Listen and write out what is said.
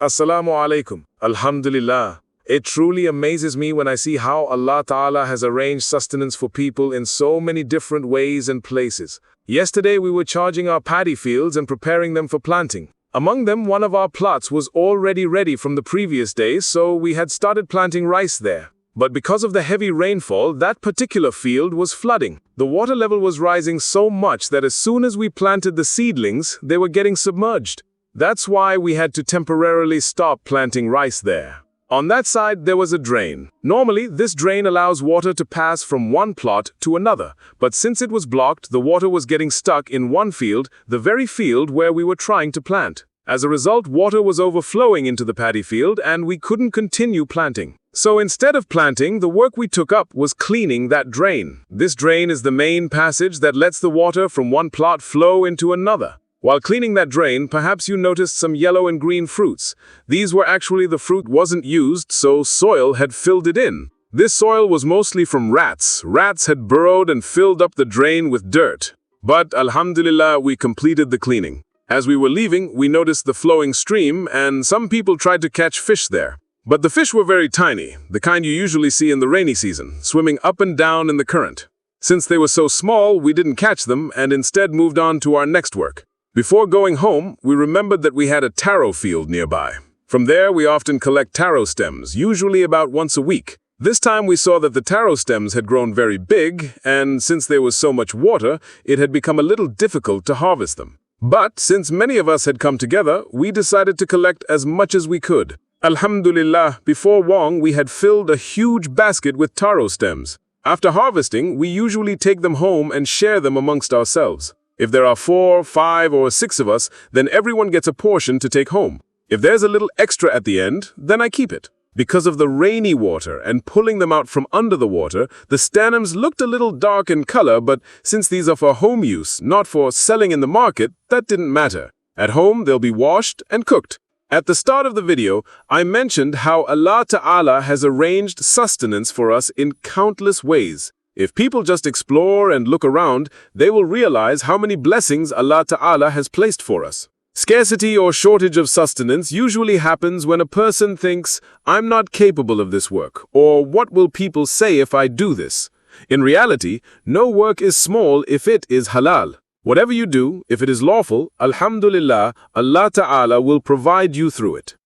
Assalamu alaikum. Alhamdulillah. It truly amazes me when I see how Allah Ta'ala has arranged sustenance for people in so many different ways and places. Yesterday we were charging our paddy fields and preparing them for planting. Among them, one of our plots was already ready from the previous day, so we had started planting rice there. But because of the heavy rainfall, that particular field was flooding. The water level was rising so much that as soon as we planted the seedlings, they were getting submerged. That's why we had to temporarily stop planting rice there. On that side, there was a drain. Normally, this drain allows water to pass from one plot to another, but since it was blocked, the water was getting stuck in one field, the very field where we were trying to plant. As a result, water was overflowing into the paddy field and we couldn't continue planting. So instead of planting, the work we took up was cleaning that drain. This drain is the main passage that lets the water from one plot flow into another. While cleaning that drain, perhaps you noticed some yellow and green fruits. These were actually the fruit wasn't used, so soil had filled it in. This soil was mostly from rats. Rats had burrowed and filled up the drain with dirt. But Alhamdulillah, we completed the cleaning. As we were leaving, we noticed the flowing stream, and some people tried to catch fish there. But the fish were very tiny, the kind you usually see in the rainy season, swimming up and down in the current. Since they were so small, we didn't catch them and instead moved on to our next work. Before going home, we remembered that we had a taro field nearby. From there, we often collect taro stems, usually about once a week. This time we saw that the taro stems had grown very big, and since there was so much water, it had become a little difficult to harvest them. But since many of us had come together, we decided to collect as much as we could. Alhamdulillah, before long, we had filled a huge basket with taro stems. After harvesting, we usually take them home and share them amongst ourselves. If there are 4, 5, or 6 of us, then everyone gets a portion to take home. If there's a little extra at the end, then I keep it. Because of the rainy water and pulling them out from under the water, the stanoms looked a little dark in color, but since these are for home use, not for selling in the market, that didn't matter. At home, they'll be washed and cooked. At the start of the video, I mentioned how Allah Ta'ala has arranged sustenance for us in countless ways. If people just explore and look around, they will realize how many blessings Allah Ta'ala has placed for us. Scarcity or shortage of sustenance usually happens when a person thinks, I'm not capable of this work, or what will people say if I do this? In reality, no work is small if it is halal. Whatever you do, if it is lawful, Alhamdulillah, Allah Ta'ala will provide you through it.